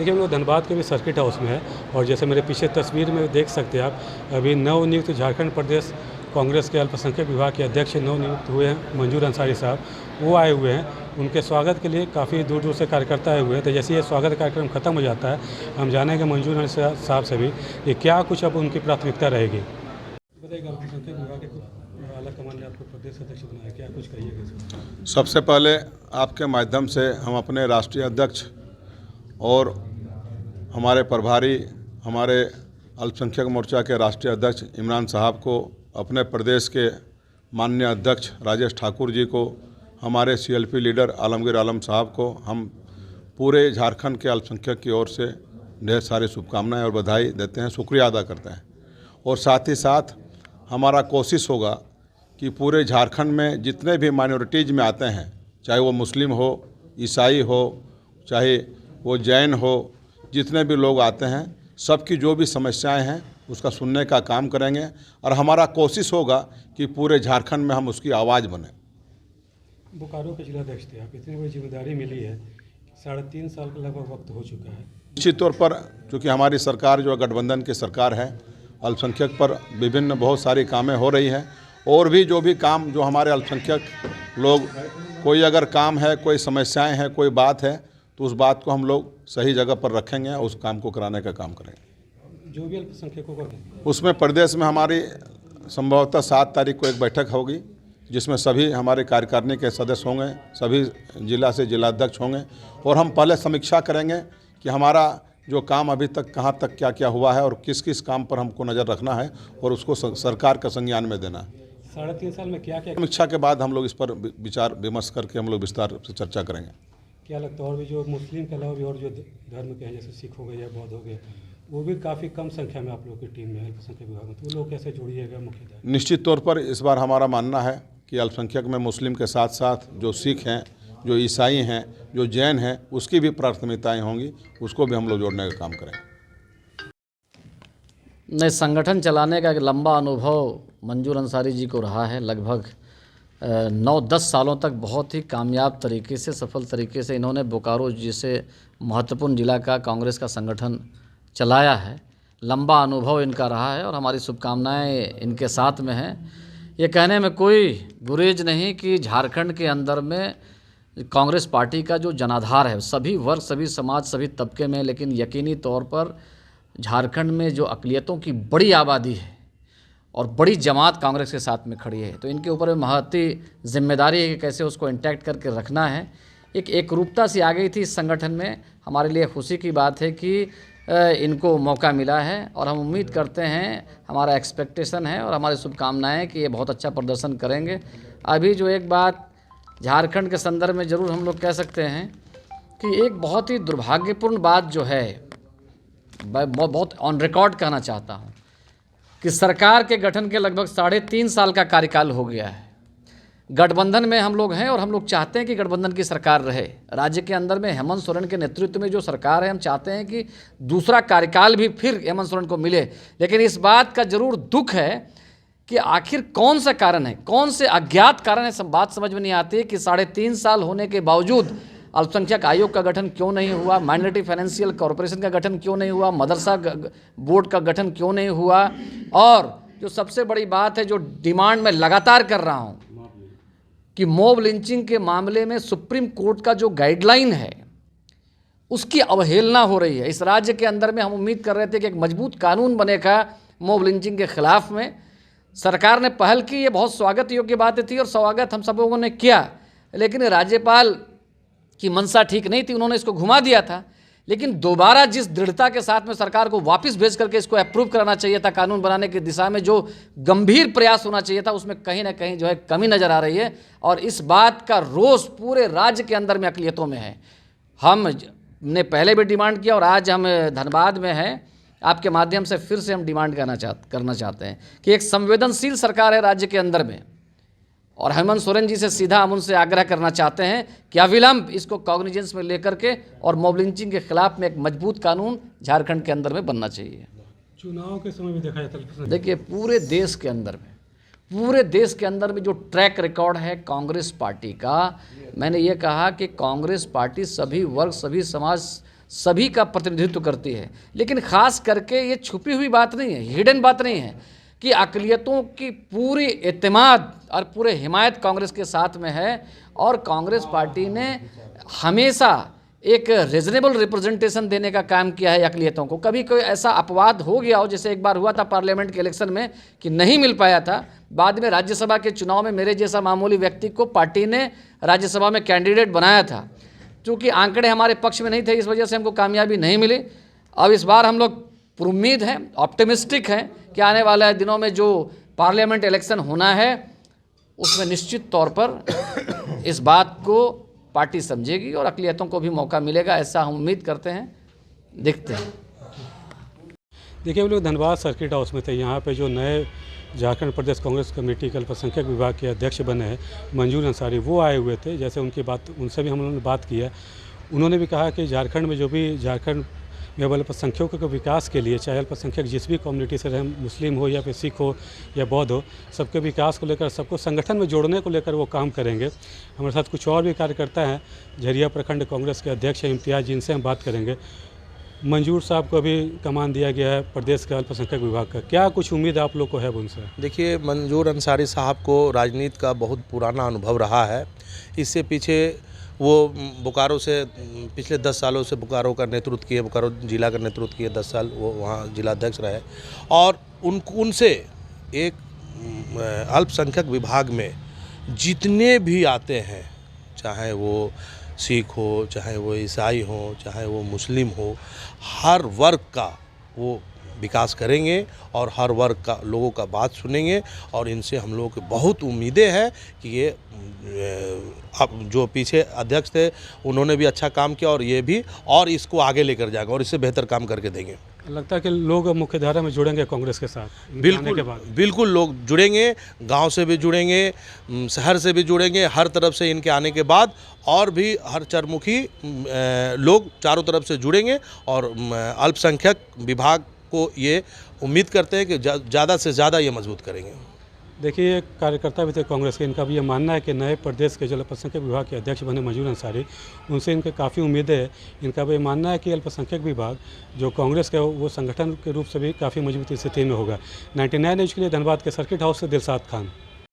देखिए हम लोग धनबाद के भी सर्किट हाउस में है और जैसे मेरे पीछे तस्वीर में देख सकते हैं आप, अभी नवनियुक्त झारखंड प्रदेश कांग्रेस के अल्पसंख्यक विभाग के अध्यक्ष नवनियुक्त हुए हैं मंजूर अंसारी साहब, वो आए हुए हैं। उनके स्वागत के लिए काफ़ी दूर दूर से कार्यकर्ता आए हुए हैं। तो जैसे ये स्वागत कार्यक्रम खत्म हो जाता है, हम जानेंगे मंजूर अंसारी साहब से भी कि क्या कुछ अब उनकी प्राथमिकता रहेगी। बताइएगा, अल्पसंख्यक विभाग के आला कमान ने आपको प्रदेश अध्यक्ष बनाया, क्या कुछ कहिएगा? सबसे पहले आपके माध्यम से हम अपने राष्ट्रीय अध्यक्ष और हमारे प्रभारी, हमारे अल्पसंख्यक मोर्चा के राष्ट्रीय अध्यक्ष इमरान साहब को, अपने प्रदेश के माननीय अध्यक्ष राजेश ठाकुर जी को, हमारे सीएलपी लीडर आलमगीर आलम साहब को, हम पूरे झारखंड के अल्पसंख्यक की ओर से ढेर सारी शुभकामनाएं और बधाई देते हैं, शुक्रिया अदा करते हैं। और साथ ही साथ हमारा कोशिश होगा कि पूरे झारखंड में जितने भी माइनॉरिटीज़ में आते हैं, चाहे वो मुस्लिम हो, ईसाई हो, चाहे वो जैन हो, जितने भी लोग आते हैं, सबकी जो भी समस्याएं हैं उसका सुनने का काम करेंगे और हमारा कोशिश होगा कि पूरे झारखंड में हम उसकी आवाज़ बने। बोकारो के जिलाध्यक्ष थे आप, इतनी बड़ी जिम्मेदारी मिली है, 3.5 साल का लगभग वक्त हो चुका है। निश्चित तौर पर चूँकि हमारी सरकार जो गठबंधन की सरकार है, अल्पसंख्यक पर विभिन्न बहुत सारी कामें हो रही हैं और भी जो भी काम जो हमारे अल्पसंख्यक लोग, कोई अगर काम है, कोई समस्याएं हैं, कोई बात है, तो उस बात को हम लोग सही जगह पर रखेंगे, उस काम को कराने का काम करेंगे। जो भी अल्पसंख्यकों का उसमें प्रदेश में हमारी संभवतः 7 तारीख को एक बैठक होगी, जिसमें सभी हमारे कार्यकारिणी के सदस्य होंगे, सभी जिला से जिलाध्यक्ष होंगे और हम पहले समीक्षा करेंगे कि हमारा जो काम अभी तक कहाँ तक क्या क्या हुआ है और किस किस काम पर हमको नज़र रखना है और उसको सरकार का संज्ञान में देना है। 3.5 साल में क्या क्या समीक्षा के बाद हम लोग इस पर विचार विमर्श करके हम लोग विस्तार से चर्चा करेंगे। क्या लगता है, और भी जो मुस्लिम के अलावा भी और जो धर्म के हैं, जैसे सिख हो गए या बौद्ध हो गए, वो भी काफ़ी कम संख्या में आप लोग की टीम में अल्पसंख्यक विभाग में, तो वो लोग कैसे जोड़िएगा मुख्यतः? निश्चित तौर पर इस बार हमारा मानना है कि अल्पसंख्यक में मुस्लिम के साथ साथ जो सिख हैं, जो ईसाई हैं, जो जैन हैं, उसकी भी प्राथमिकताएं होंगी, उसको भी हम लोग जोड़ने का काम करेंगे। नए संगठन चलाने का एक लंबा अनुभव मंजूर अंसारी जी को रहा है। लगभग 9-10 सालों तक बहुत ही कामयाब तरीके से, सफल तरीके से इन्होंने बोकारो जैसे महत्वपूर्ण जिला का कांग्रेस का संगठन चलाया है। लंबा अनुभव इनका रहा है और हमारी शुभकामनाएं इनके साथ में हैं। ये कहने में कोई गुरेज नहीं कि झारखंड के अंदर में कांग्रेस पार्टी का जो जनाधार है, सभी वर्ग, सभी समाज, सभी तबके में, लेकिन यकीनी तौर पर झारखंड में जो अक़लियतों की बड़ी आबादी है और बड़ी जमात कांग्रेस के साथ में खड़ी है, तो इनके ऊपर महती जिम्मेदारी है कि कैसे उसको इंटैक्ट करके रखना है। एक एकरूपता सी आ गई थी इस संगठन में। हमारे लिए खुशी की बात है कि इनको मौका मिला है और हम उम्मीद करते हैं, हमारा एक्सपेक्टेशन है और हमारी शुभकामनाएं कि ये बहुत अच्छा प्रदर्शन करेंगे। अभी जो एक बात झारखंड के संदर्भ में ज़रूर हम लोग कह सकते हैं कि एक बहुत ही दुर्भाग्यपूर्ण बात जो है, बहुत ऑन रिकॉर्ड कहना चाहता हूँ कि सरकार के गठन के लगभग 3.5 साल का कार्यकाल हो गया है। गठबंधन में हम लोग हैं और हम लोग चाहते हैं कि गठबंधन की सरकार रहे। राज्य के अंदर में हेमंत सोरेन के नेतृत्व में जो सरकार है, हम चाहते हैं कि दूसरा कार्यकाल भी फिर हेमंत सोरेन को मिले। लेकिन इस बात का जरूर दुख है कि आखिर कौन सा कारण है, कौन से अज्ञात कारण है, सब बात समझ में नहीं आती कि 3.5 साल होने के बावजूद अल्पसंख्यक आयोग का गठन क्यों नहीं हुआ, माइनॉरिटी फाइनेंशियल कॉरपोरेशन का गठन क्यों नहीं हुआ, मदरसा बोर्ड का गठन क्यों नहीं हुआ, और जो सबसे बड़ी बात है, जो डिमांड मैं लगातार कर रहा हूँ कि मॉब लिंचिंग के मामले में सुप्रीम कोर्ट का जो गाइडलाइन है उसकी अवहेलना हो रही है। इस राज्य के अंदर में हम उम्मीद कर रहे थे कि एक मजबूत कानून बनेगा मॉब लिंचिंग के खिलाफ में। सरकार ने पहल की, ये बहुत स्वागत योग्य बात थी और स्वागत हम सब लोगों ने किया, लेकिन राज्यपाल की मंशा ठीक नहीं थी, उन्होंने इसको घुमा दिया था। लेकिन दोबारा जिस दृढ़ता के साथ में सरकार को वापस भेज करके इसको अप्रूव कराना चाहिए था, कानून बनाने की दिशा में जो गंभीर प्रयास होना चाहिए था, उसमें कहीं ना कहीं जो है कमी नज़र आ रही है और इस बात का रोष पूरे राज्य के अंदर में अक़लियतों में है। हमने पहले भी डिमांड किया और आज हम धनबाद में हैं, आपके माध्यम से फिर से हम डिमांड करना चाहते हैं कि एक संवेदनशील सरकार है राज्य के अंदर में और हेमंत सोरेन जी से सीधा हम उनसे आग्रह करना चाहते हैं कि अविलंब इसको कॉग्निजेंस में लेकर के और मॉब लिंचिंग के खिलाफ में एक मजबूत कानून झारखंड के अंदर में बनना चाहिए। चुनाव के समय भी देखा जाता है, देखिए पूरे देश के अंदर में जो ट्रैक रिकॉर्ड है कांग्रेस पार्टी का, मैंने ये कहा कि कांग्रेस पार्टी सभी वर्ग, सभी समाज, सभी का प्रतिनिधित्व करती है। लेकिन ख़ास करके ये छुपी हुई बात नहीं है, हिडन बात नहीं है कि अक़लियतों की पूरी एतमाद और पूरे हिमायत कांग्रेस के साथ में है और कांग्रेस पार्टी ने हमेशा एक रीजनेबल रिप्रेजेंटेशन देने का काम किया है अक़लियतों को। कभी कोई ऐसा अपवाद हो गया हो, जैसे एक बार हुआ था पार्लियामेंट के इलेक्शन में कि नहीं मिल पाया था, बाद में राज्यसभा के चुनाव में मेरे जैसा मामूली व्यक्ति को पार्टी ने राज्यसभा में कैंडिडेट बनाया था। चूँकि आंकड़े हमारे पक्ष में नहीं थे, इस वजह से हमको कामयाबी नहीं मिली। अब इस बार हम लोग उम्मीद हैं, ऑप्टिमिस्टिक हैं कि आने वाले दिनों में जो पार्लियामेंट इलेक्शन होना है उसमें निश्चित तौर पर इस बात को पार्टी समझेगी और अक़लियतों को भी मौका मिलेगा, ऐसा हम उम्मीद करते हैं। देखते हैं। देखिए, हम लोग धनबाद सर्किट हाउस में थे। यहाँ पे जो नए झारखंड प्रदेश कांग्रेस कमेटी के अल्पसंख्यक विभाग के अध्यक्ष बने हैं मंजूर अंसारी, वो आए हुए थे। जैसे उनसे भी हम लोगों ने बात की है। उन्होंने भी कहा कि झारखंड में जो भी झारखंड में अल्पसंख्यकों के विकास के लिए, चाहे अल्पसंख्यक जिस भी कम्युनिटी से रहे, मुस्लिम हो या फिर सिख हो या बौद्ध हो, सबके विकास को लेकर, सबको संगठन में जोड़ने को लेकर वो काम करेंगे। हमारे साथ कुछ और भी कार्यकर्ता हैं, झरिया प्रखंड कांग्रेस के अध्यक्ष हैं इम्तियाज़, जिनसे हम बात करेंगे। मंजूर साहब को अभी कमान दिया गया है प्रदेश के अल्पसंख्यक विभाग का, क्या कुछ उम्मीद आप लोग को है उनसे? देखिए, मंजूर अंसारी साहब को राजनीति का बहुत पुराना अनुभव रहा है। इससे पीछे वो बोकारो से पिछले 10 सालों से बोकारो का नेतृत्व किए, बोकारो जिला का नेतृत्व किए। 10 साल वो वहाँ जिला अध्यक्ष रहे और उनसे एक अल्पसंख्यक विभाग में जितने भी आते हैं, चाहे वो सिख हो, चाहे वो ईसाई हो, चाहे वो मुस्लिम हो, हर वर्ग का वो विकास करेंगे और हर वर्ग का लोगों का बात सुनेंगे। और इनसे हम लोगों को बहुत उम्मीदें हैं कि ये अब जो पीछे अध्यक्ष थे उन्होंने भी अच्छा काम किया और ये भी, और इसको आगे लेकर जाएंगे और इससे बेहतर काम करके देंगे। लगता है कि लोग मुख्यधारा में जुड़ेंगे कांग्रेस के साथ? बिल्कुल लोग जुड़ेंगे, गांव से भी जुड़ेंगे, शहर से भी जुड़ेंगे। हर तरफ से इनके आने के बाद और भी हर चरमुखी लोग चारों तरफ से जुड़ेंगे और अल्पसंख्यक विभाग को ये उम्मीद करते हैं कि ज़्यादा से ज़्यादा ये मजबूत करेंगे। देखिए, एक कार्यकर्ता भी थे कांग्रेस के, इनका भी ये मानना है कि नए प्रदेश के जो अल्पसंख्यक विभाग के अध्यक्ष बने मंजूर अंसारी, उनसे इनके काफ़ी उम्मीदें हैं। इनका भी मानना है कि अल्पसंख्यक विभाग जो कांग्रेस का वो संगठन के रूप से भी काफ़ी मजबूत स्थिति में होगा। 99 न्यूज़ के लिए धनबाद के सर्किट हाउस से दिलशाद खान।